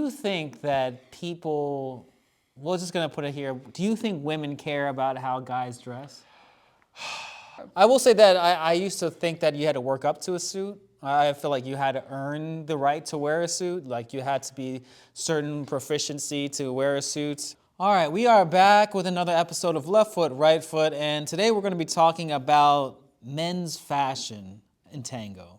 you think that people, we're just gonna put it here, do you think women care about how guys dress? I will say that I used to think that you had to work up to a suit. I feel like you had to earn the right to wear a suit, like you had to be certain proficiency to wear a suit. All right, we are back with another episode of Left Foot, Right Foot, and today we're gonna be talking about men's fashion in tango.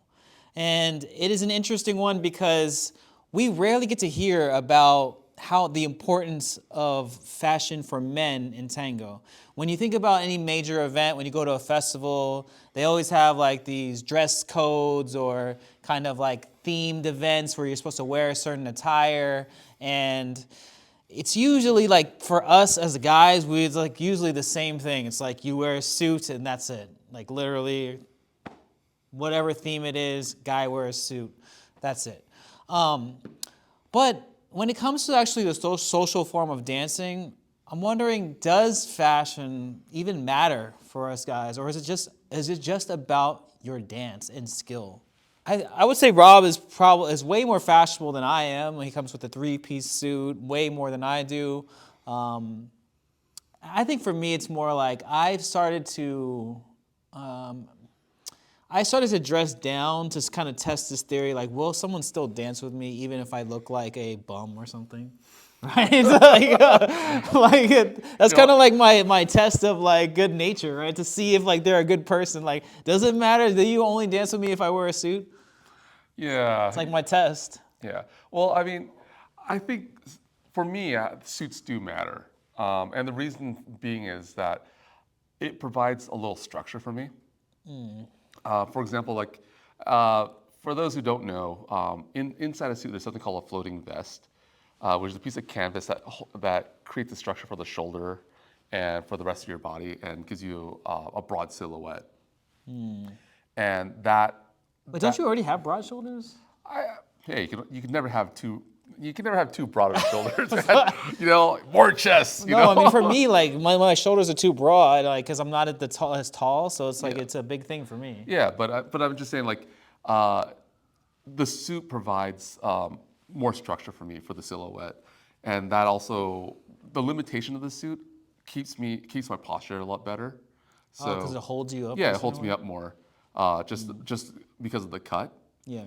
And it is an interesting one because we rarely get to hear about how the importance of fashion for men in tango. When you think about any major event, when you go to a festival, they always have like these dress codes or kind of like themed events where you're supposed to wear a certain attire. And it's usually like for us as guys, it's like usually the same thing. It's like you wear a suit and that's it. Like literally whatever theme it is, guy wears a suit, that's it. But when it comes to actually the social form of dancing, I'm wondering, does fashion even matter for us guys, or is it just about your dance and skill? I would say Rob is way more fashionable than I am when he comes with a three-piece suit, way more than I do. I think for me, it's more like I started to dress down to kind of test this theory, like, will someone still dance with me even if I look like a bum or something? Right? That's kind of like my test of like good nature, right? To see if like they're a good person. Like, does it matter? Do you only dance with me if I wear a suit? Yeah. It's like my test. Yeah. Well, I mean, I think for me, suits do matter. And the reason being is that it provides a little structure for me. For example, like for those who don't know, inside a suit there's something called a floating vest, which is a piece of canvas that creates a structure for the shoulder and for the rest of your body and gives you a broad silhouette. And that. But don't you already have broad shoulders? Hey, you can never have two. You can never have two broader shoulders. More chest. No, I mean for me, like my shoulders are too broad, like because I'm not as tall, so it's like it's a big thing for me. Yeah, but I'm just saying like the suit provides more structure for me for the silhouette, and that also the limitation of the suit keeps my posture a lot better. So because it holds you up. Yeah, it holds me up more, just because of the cut. Yeah.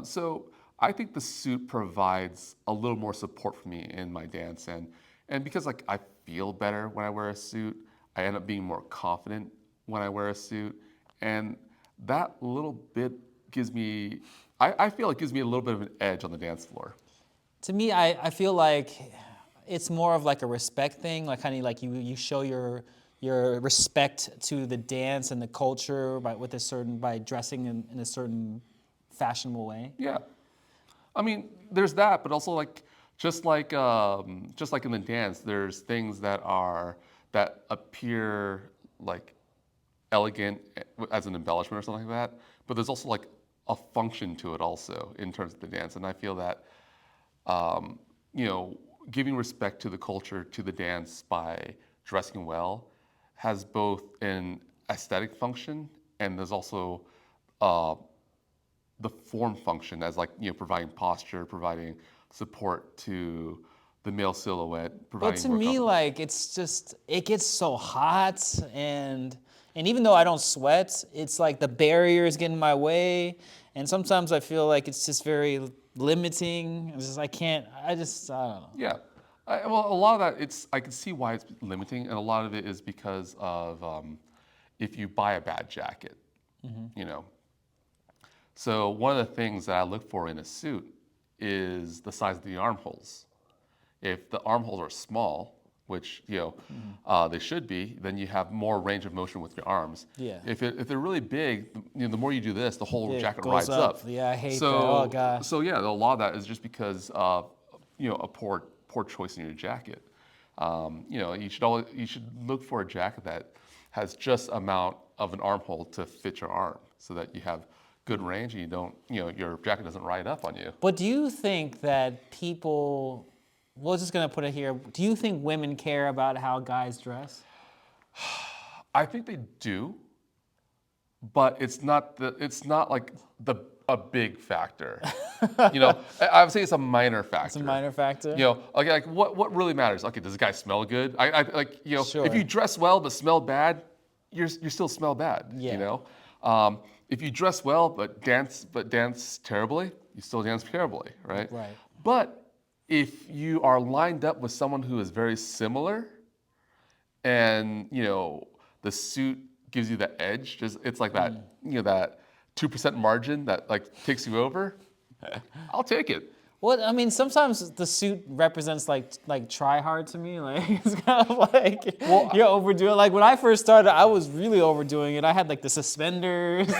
So I think the suit provides a little more support for me in my dance, and because like I feel better when I wear a suit, I end up being more confident when I wear a suit, and that little bit gives me, I feel it gives me a little bit of an edge on the dance floor. To me, I feel like it's more of like a respect thing, like kind of like you show your respect to the dance and the culture by dressing in a certain fashionable way. Yeah, I mean, there's that, but also like just like in the dance, there's things that appear like elegant as an embellishment or something like that, but there's also like a function to it also in terms of the dance, and I feel that giving respect to the culture, to the dance by dressing well has both an aesthetic function and there's also the form function as like providing posture, providing support to the male silhouette. But to me, like it gets so hot, and even though I don't sweat, it's like the barrier is getting in my way, and sometimes I feel like it's just very limiting. It's just I don't know. Yeah, well, a lot of that I can see why it's limiting, and a lot of it is because of if you buy a bad jacket, So one of the things that I look for in a suit is the size of the armholes. If the armholes are small, which they should be, then you have more range of motion with your arms. Yeah. If they're really big, the more you do this, the whole jacket goes rides up. Yeah, I hate that. Oh god. So yeah, a lot of that is just because of a poor choice in your jacket. You should look for a jacket that has just amount of an armhole to fit your arm, so that you have good range and your jacket doesn't ride up on you. But do you think that people, we're just gonna put it here, do you think women care about how guys dress? I think they do, but it's not like a big factor. You know, I would say it's a minor factor. It's a minor factor. You know, okay, like what really matters? Okay, does the guy smell good? I like, you know, Sure. if you dress well but smell bad, you still smell bad. Yeah. You know, if you dress well but dance terribly, you still dance terribly, right? Right. But if you are lined up with someone who is very similar, and you know the suit gives you the edge, just it's like that, you know, that 2% margin that like takes you over, I'll take it. Well, I mean, sometimes the suit represents like try hard to me. Like it's kind of like you're overdoing. Like when I first started, I was really overdoing it. I had like the suspenders, and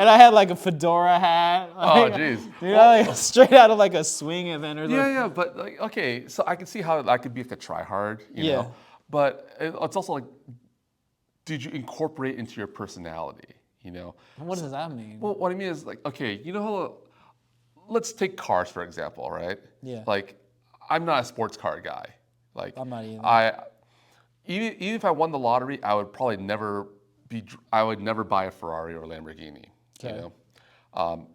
I had like a fedora hat. Oh, Like, jeez. you know, like straight out of like a swing event or something. Yeah, but like, okay, so I can see how that could be like a try hard, you Yeah. know, but it's also like, did you incorporate into your personality, you know? What does that mean? Well, what I mean is like, okay, you know how, let's take cars for example, right? Yeah. Like, I'm not a sports car guy. Like, I'm not either. Even if I won the lottery, I would probably never buy a Ferrari or a Lamborghini. Okay. You know,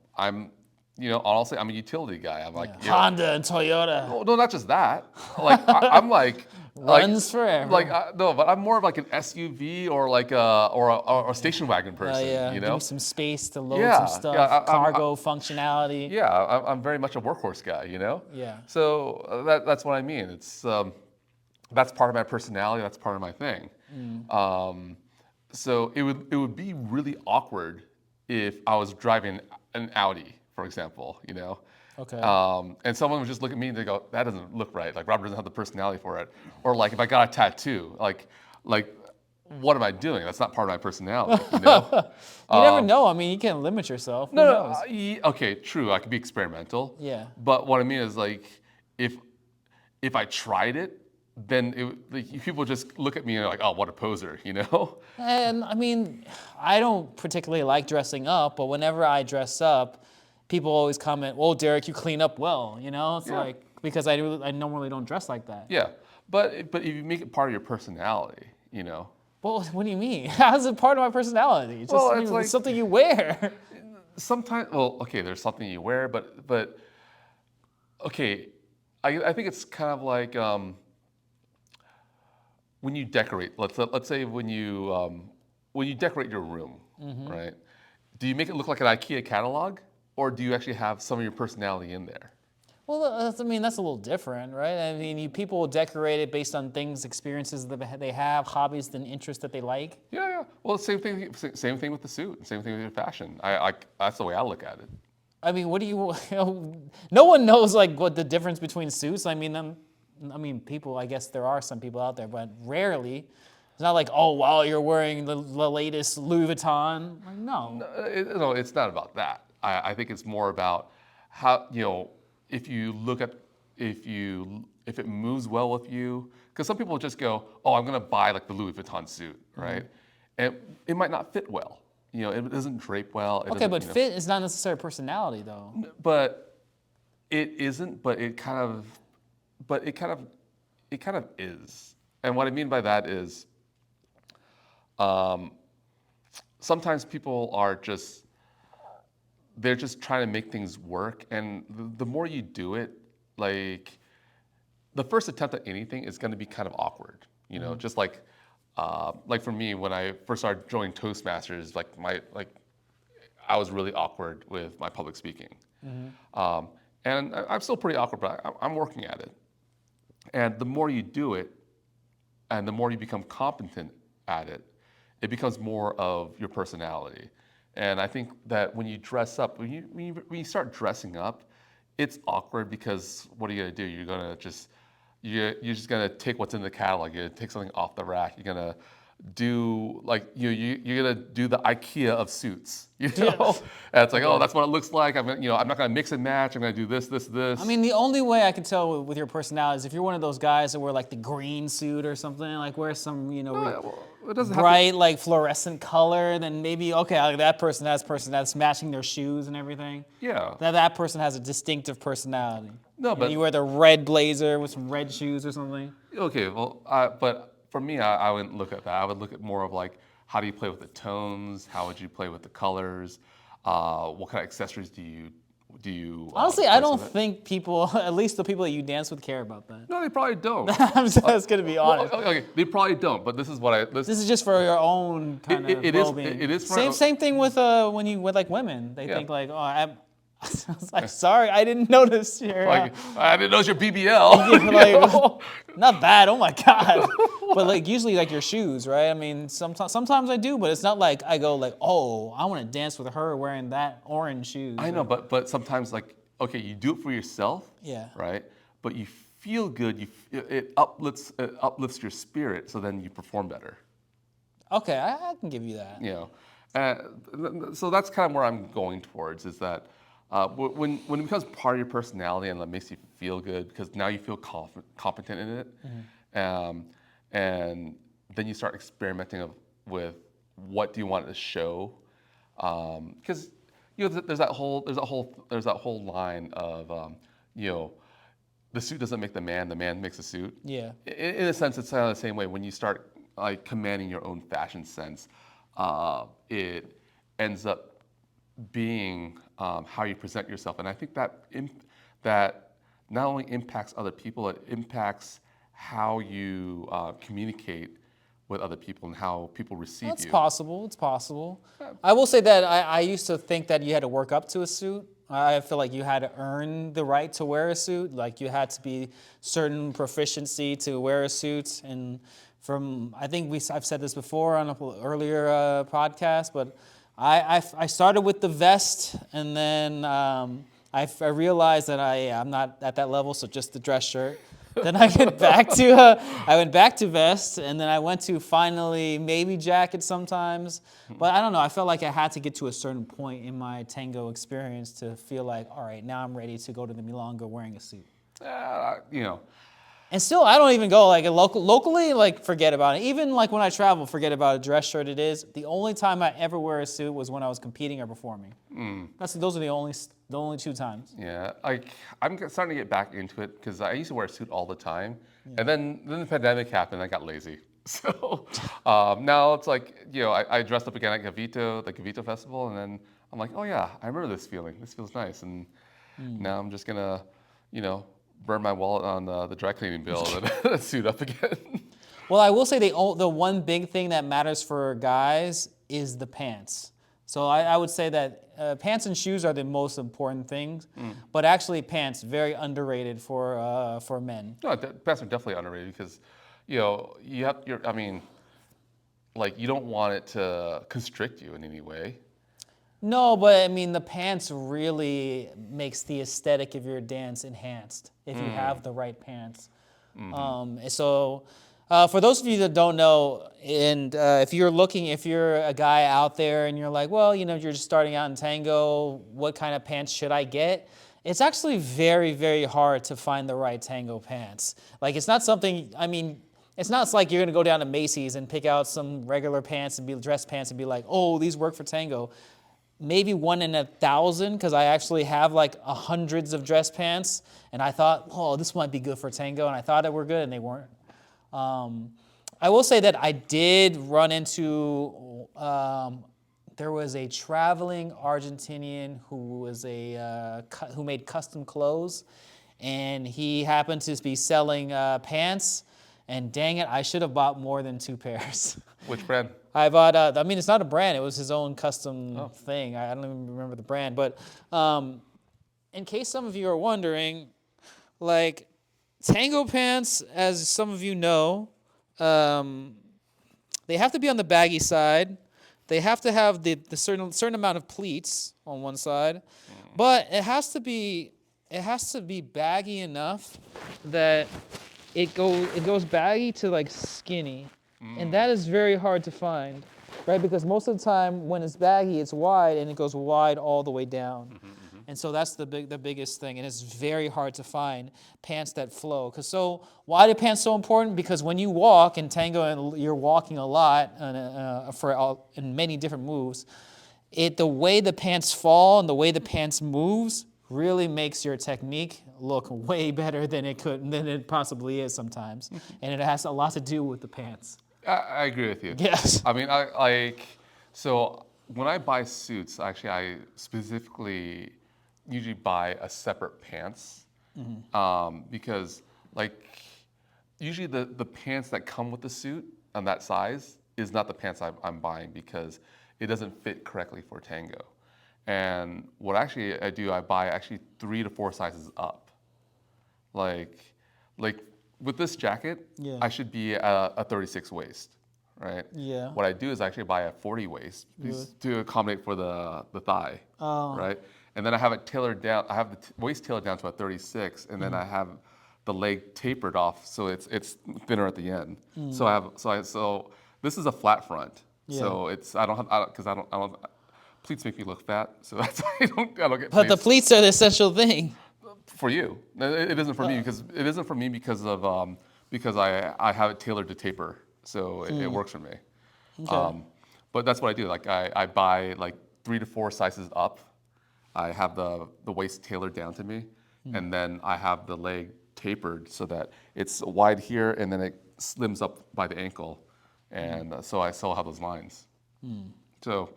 you know, honestly, I'm a utility guy. I'm like, you know, Honda and Toyota. no, not just that. Like, I'm like, Runs forever. Like, no, but I'm more of like an SUV or like a station wagon person. Yeah, You give know, me some space to load Yeah, some stuff, yeah, cargo functionality. yeah, I'm very much a workhorse guy. You know. Yeah. So that's what I mean. It's that's part of my personality. That's part of my thing. So it would be really awkward if I was driving an Audi, for example. You know. Okay. And someone would just look at me and they go, "That doesn't look right. Like Robert doesn't have the personality for it." Or like if I got a tattoo, like what am I doing? That's not part of my personality. You know. You never know. I mean, you can't limit yourself. Who No, knows? okay, true. I could be experimental. Yeah. But what I mean is like, if I tried it, then like, people just look at me and they're like, "Oh, what a poser," you know? And I mean, I don't particularly like dressing up, but whenever I dress up, people always comment, "Well, Derek, you clean up well." You know, it's like because I normally don't dress like that. Yeah, but if you make it part of your personality, you know. Well, what do you mean? How's it part of my personality? It's just Well, it's like- something you wear. Sometimes, well, okay, there's something you wear, but okay, I think it's kind of like when you decorate. Let's say when you decorate your room, right? Do you make it look like an IKEA catalog, or do you actually have some of your personality in there? Well, I mean, that's a little different, right? I mean, people will decorate it based on things, experiences that they have, hobbies, and interests that they like. Yeah. Well, same thing with the suit. Same thing with your fashion. That's the way I look at it. I mean, what do you? No one knows like what the difference between suits. I mean, people. I guess there are some people out there, but rarely. It's not like, oh, wow, you're wearing the latest Louis Vuitton. Like, no. No, it's not about that. I think it's more about how, you know, if it moves well with you, because some people just go, oh, I'm gonna buy like the Louis Vuitton suit, right? And it might not fit well. You know, it doesn't drape well. Okay, but fit is not necessarily personality, though. But it isn't. But it kind of is. And what I mean by that is, sometimes people are they're just trying to make things work, and the more you do it, like the first attempt at anything is going to be kind of awkward, you know. Just like for me, when I first started joining Toastmasters, I was really awkward with my public speaking, and I'm still pretty awkward, but I'm working at it. And the more you do it, and the more you become competent at it, it becomes more of your personality. And I think that when you dress up, when you start dressing up, it's awkward because what are you gonna do? You're just gonna take what's in the catalog. You're gonna take something off the rack. You're gonna do you're gonna do the IKEA of suits. You know, and it's like, oh, that's what it looks like. I'm not gonna mix and match. I'm gonna do this. I mean, the only way I can tell with your personality is if you're one of those guys that wear like the green suit or something, like wear some, it doesn't bright like fluorescent color, then maybe okay, that person that's matching their shoes and everything. Yeah. That person has a distinctive personality. No, but you wear the red blazer with some red shoes or something. Okay, well, but for me, I wouldn't look at that. I would look at more of like, how do you play with the tones? How would you play with the colors? What kind of accessories do you Honestly, I place don't with it? think people, at least the people that you dance with, care about that. No, they probably don't. I'm just gonna be Well, honest. okay, they probably don't. But this is what I. This is just for your own kind of it is. well-being. It is for Same thing with when you with like women. They Yeah. think like, oh, I'm. I was like, sorry, I didn't notice your. Like, I didn't know it's your BBL. you like, know? not bad. Oh my god. But like usually like your shoes, right? I mean, sometimes I do, but it's not like I go like, oh, I want to dance with her wearing that orange shoes. I know, but sometimes like, okay, you do it for yourself. Yeah. Right. But you feel good. It uplifts your spirit, so then you perform better. Okay, I can give you that. You know, so that's kind of where I'm going towards is that when it becomes part of your personality and it makes you feel good because now you feel competent in it, and then you start experimenting with what do you want to show, because you know there's that whole line of you know, the suit doesn't make the man makes the suit. Yeah. In a sense, it's kind of the same way when you start like commanding your own fashion sense. It ends up being how you present yourself, and I think that that not only impacts other people, it impacts how you communicate with other people and how people receive It's you. possible. It's possible. I will say that I used to think that you had to work up to a suit. I feel like you had to earn the right to wear a suit. Like you had to be certain proficiency to wear a suit. And I think I've said this before on an earlier podcast, but I started with the vest, and then I realized that I'm not at that level, so just the dress shirt. Then I went back to vest, and then I went to finally maybe jacket sometimes. But I don't know. I felt like I had to get to a certain point in my tango experience to feel like, all right, now I'm ready to go to the milonga wearing a suit. You know, And still, I don't even go like locally. Like forget about it. Even like when I travel, forget about a dress shirt. It is the only time I ever wear a suit was when I was competing or performing. Those are the only 2 times. yeah, I'm starting to get back into it because I used to wear a suit all the time, and then the pandemic happened. And I got lazy, so now it's like you know I dressed up again at the Gavito Festival, and then I'm like, oh yeah, I remember this feeling. This feels nice, and now I'm just gonna you know burn my wallet on the dry cleaning bill and suit up again. Well, I will say the one big thing that matters for guys is the pants. So I would say that pants and shoes are the most important things, but actually pants very underrated for men. No, pants are definitely underrated because you know I mean, like you don't want it to constrict you in any way. No, but I mean the pants really makes the aesthetic of your dance enhanced if you have the right pants. So for those of you that don't know, and if you're a guy out there and you're like, well, you know, you're just starting out in tango, what kind of pants should I get? It's actually very, very hard to find the right tango pants. Like it's not something, I mean, it's not like you're gonna go down to Macy's and pick out some regular pants and dress pants and be like, oh, these work for tango. Maybe 1 in 1,000, because I actually have like hundreds of dress pants, and I thought, oh, this might be good for tango, and I thought they were good, and they weren't. I will say that I did run into, there was a traveling Argentinian who made custom clothes, and he happened to be selling pants, and dang it, I should have bought more than 2 pairs. Which brand? I bought, I mean, it's not a brand. It was his own custom thing. I don't even remember the brand. But in case some of you are wondering, like, tango pants, as some of you know, they have to be on the baggy side. They have to have the certain amount of pleats on one side. But it has to be baggy enough that it goes baggy to, like, skinny. And that is very hard to find, right? Because most of the time when it's baggy, it's wide, and it goes wide all the way down. And so that's the biggest thing, and it's very hard to find pants that flow. Why are pants so important? Because when you walk in tango and you're walking a lot in many different moves, the way the pants fall and the way the pants moves really makes your technique look way better than it possibly is sometimes, and it has a lot to do with the pants. I agree with you. Yes. I mean, so when I buy suits, actually, I specifically usually buy a separate pants because, like, usually the pants that come with the suit on that size is not the pants I'm buying because it doesn't fit correctly for tango. And what actually I do, I buy actually 3 to 4 sizes up. Like with this jacket, Yeah. I should be at a 36 waist, right? Yeah. What I do is I actually buy a 40 waist to accommodate for the thigh, Oh. right? And then I have it tailored down. I have the waist tailored down to a 36, and then I have the leg tapered off so it's thinner at the end. So this is a flat front. So it's I don't have. Pleats make me look fat, so that's why I don't get But the pleats. pleats are the essential thing. For you, it isn't for me because I have it tailored to taper, so it works for me. Okay. But that's what I do. Like I buy like 3 to 4 sizes up. I have the waist tailored down to me, and then I have the leg tapered so that it's wide here, and then it slims up by the ankle, and so I still have those lines. So,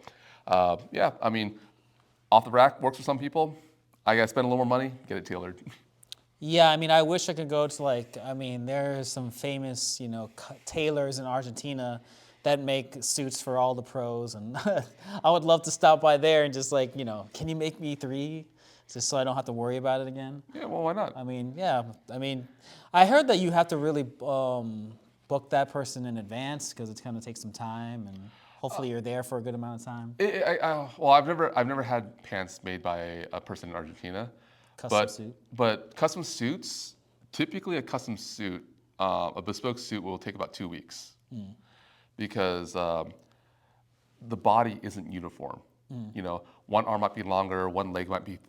yeah, I mean, off the rack works for some people. I gotta spend a little more money, get it tailored. Yeah, I mean, I wish I could go to there's some famous, tailors in Argentina that make suits for all the pros, and I would love to stop by there and just can you make me 3, just so I don't have to worry about it again. Yeah, well, why not? I mean, yeah, I heard that you have to really book that person in advance because it's gonna take some time, and hopefully you're there for a good amount of time. Well, I've never had pants made by a person in Argentina. Custom suit. But custom suits, typically a custom suit, a bespoke suit will take about 2 weeks because the body isn't uniform. One arm might be longer, one leg might be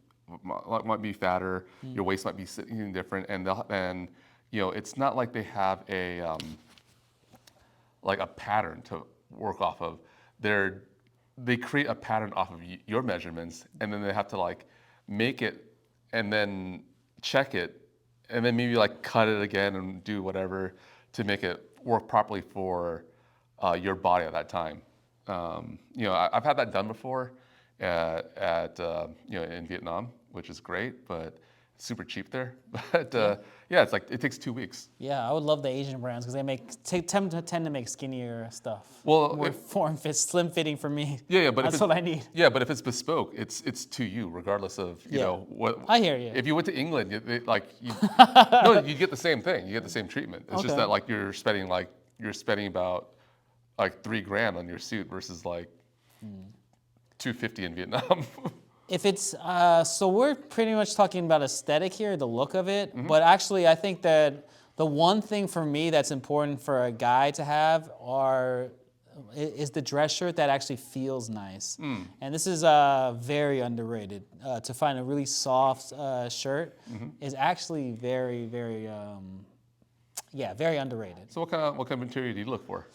fatter, your waist might be sitting different, and it's not like they have a pattern to work off of. They create a pattern off of your measurements, and then they have to make it and then check it, and then maybe cut it again and do whatever to make it work properly for your body at that time. I've had that done before in Vietnam, which is great, but it's super cheap there. But yeah, it takes 2 weeks. Yeah, I would love the Asian brands because they tend to make skinnier stuff. Well, more slim fitting for me. Yeah, but that's what I need. Yeah, but if it's bespoke, it's to you, regardless of what. I hear you. If you went to England, you get the same thing. You get the same treatment. It's just that you're spending about $3,000 on your suit versus $250 in Vietnam. If it's so, we're pretty much talking about aesthetic here, the look of it. But actually, I think that the one thing for me that's important for a guy to have is the dress shirt that actually feels nice. And this is very underrated. To find a really soft shirt is actually very, very, very underrated. So what kind of material do you look for?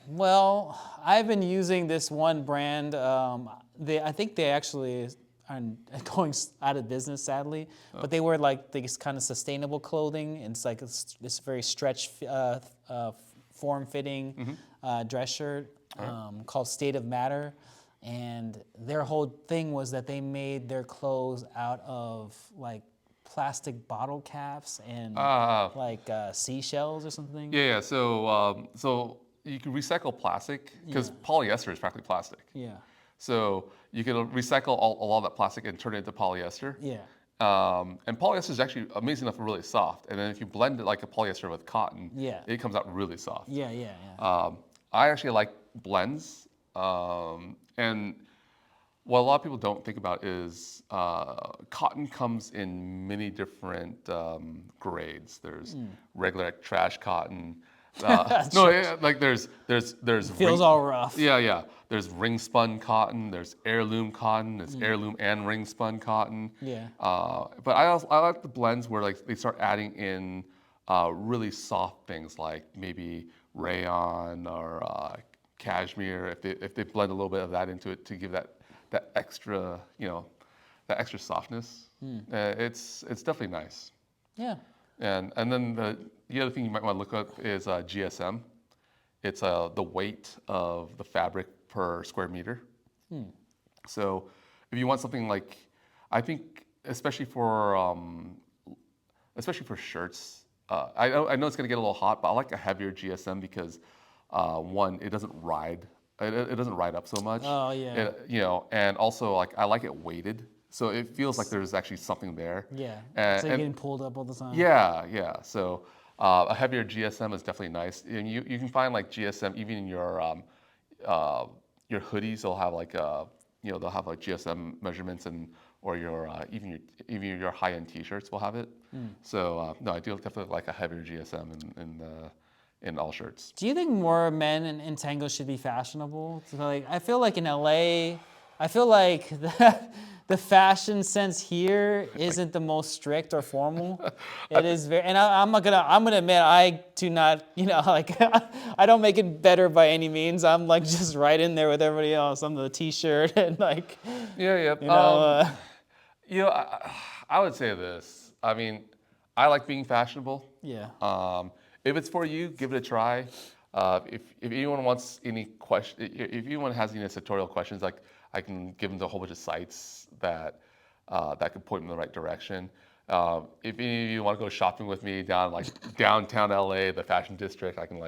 Well, I've been using this one brand. I think they actually are going out of business, sadly. But they wear these kind of sustainable clothing. And it's this very stretch, form-fitting dress shirt called State of Matter. And their whole thing was that they made their clothes out of plastic bottle caps and seashells or something. Yeah. So you can recycle plastic because polyester is practically plastic. Yeah. So you can recycle a lot of that plastic and turn it into polyester. Yeah. And polyester is actually amazing enough, really soft. And then if you blend it like a polyester with cotton, it comes out really soft. Yeah. I actually like blends. And what a lot of people don't think about is cotton comes in many different grades. There's regular trash cotton. There's feels all rough. Yeah. There's ring spun cotton. There's heirloom cotton. There's heirloom and ring spun cotton. Yeah. But I like the blends where they start adding in really soft things like maybe rayon or cashmere. If they blend a little bit of that into it to give that extra that extra softness, it's definitely nice. Yeah. And then the other thing you might want to look up is GSM. it's the weight of the fabric per square meter. So if you want something like, I think especially for shirts, I know it's gonna get a little hot, but I like a heavier GSM because one, it doesn't ride. It doesn't ride up so much. Oh, yeah. And also like I like it weighted, so it feels like there's actually something there. Yeah. And, So you're getting pulled up all the time. yeah. So a heavier GSM is definitely nice, and you can find like GSM even in your hoodies. They'll have like they'll have like GSM measurements, and or your even your high-end T-shirts will have it. So no, I do definitely like a heavier GSM in all shirts. Do you think more men in tango should be fashionable? So like, I feel like in LA, I feel like the fashion sense here isn't the most strict or formal. It is very, and I'm gonna admit I do not, like I don't make it better by any means. I'm like just right in there with everybody else. I'm the T-shirt and like, Yeah. I would say this. I mean, I like being fashionable. yeah. If it's for you, give it a try. If anyone wants any if anyone has any tutorial questions, like I can give them a whole bunch of sites that can point them in the right direction. If any of you want to go shopping with me down like downtown LA, the fashion district, I can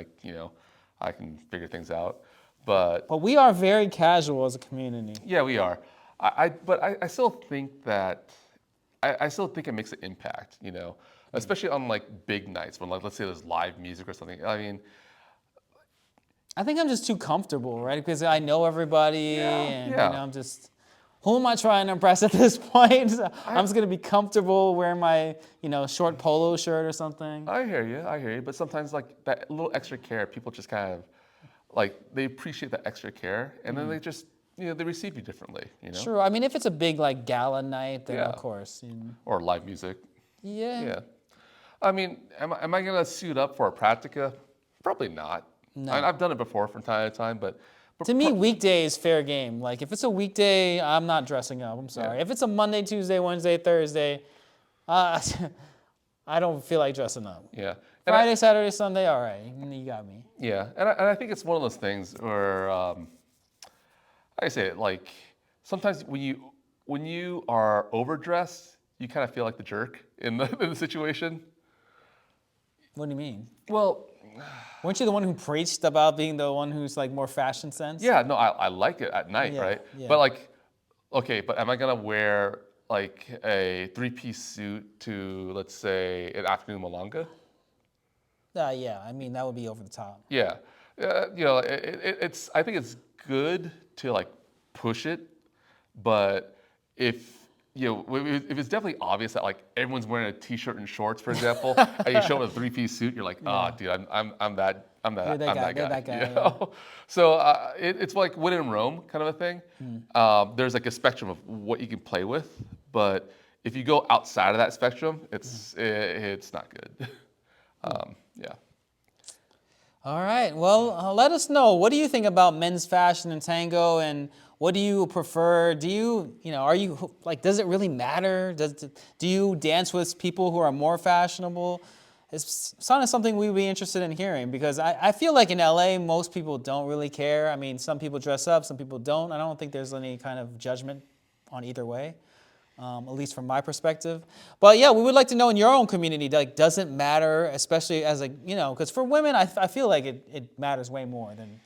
I can figure things out. But we are very casual as a community. yeah, we are. But I still think that I still think it makes an impact, especially on like big nights when like let's say there's live music or something. I mean, I think I'm just too comfortable, right? Because I know everybody, and yeah. I'm just. Who am I trying to impress at this point? I'm just gonna be comfortable wearing my, short polo shirt or something. I hear you. But sometimes like that little extra care, people just kind of like they appreciate that extra care, and then they just they receive you differently. True. I mean, if it's a big like gala night, then Yeah. of course. Or live music. Yeah. Yeah. I mean, am I gonna suit up for a practica? Probably not. No. I've done it before from time to time, but To me, weekday is fair game. Like if it's a weekday, I'm not dressing up. I'm sorry. Yeah. If it's a Monday, Tuesday, Wednesday, Thursday, I don't feel like dressing up. yeah. Friday, Saturday, Sunday, all right, you got me. Yeah, and I think it's one of those things where I say it like sometimes when you are overdressed, you kind of feel like the jerk in the situation. What do you mean? Well, Weren't you the one who preached about being the one who's like more fashion sense? yeah, no, I like it at night, Yeah, right? yeah. But like, okay, but am I gonna wear like a three-piece suit to let's say an afternoon malanga? Yeah. I mean, that would be over the top. Yeah, it's. I think it's good to like push it, but if if it's definitely obvious that like everyone's wearing a t-shirt and shorts, for example, and you show up with a three-piece suit, you're like, dude, I'm that You're that guy. guy, You know? So it's like when in Rome kind of a thing. There's like a spectrum of what you can play with, but if you go outside of that spectrum, it's not good. Yeah. All right. Well, let us know. What do you think about men's fashion and tango, and what do you prefer? Do you, are you like? Does it really matter? Do you dance with people who are more fashionable? It's kind of something we'd be interested in hearing, because I feel like in LA most people don't really care. I mean, some people dress up, some people don't. I don't think there's any kind of judgment on either way. At least from my perspective. But yeah, we would like to know in your own community, like, does it matter, especially as a, because for women, I feel like it matters way more than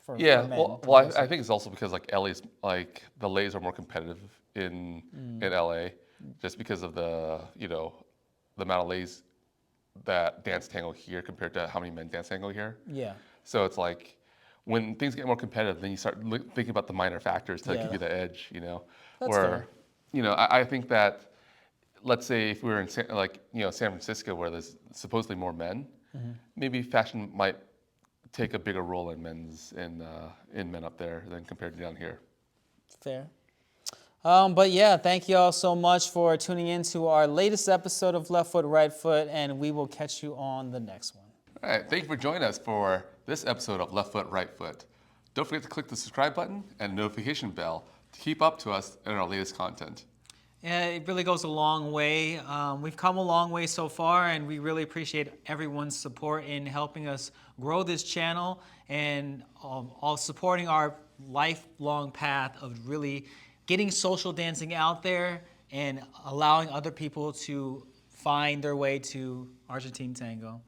for men. Well, I think it's also because like LA's, like the lays are more competitive in LA, just because of the, the amount of lays that dance tango here compared to how many men dance tango here. Yeah. So it's like, when things get more competitive, then you start thinking about the minor factors to give you the edge, That's fair. I think that, let's say if we were in San Francisco, where there's supposedly more men, maybe fashion might take a bigger role in men up there than compared to down here. Fair. But yeah, thank you all so much for tuning in to our latest episode of Left Foot, Right Foot, and we will catch you on the next one. All right, thank you for joining us for this episode of Left Foot, Right Foot. Don't forget to click the subscribe button and notification bell to keep up to us and our latest content. Yeah, it really goes a long way. We've come a long way so far, and we really appreciate everyone's support in helping us grow this channel and all supporting our lifelong path of really getting social dancing out there and allowing other people to find their way to Argentine Tango.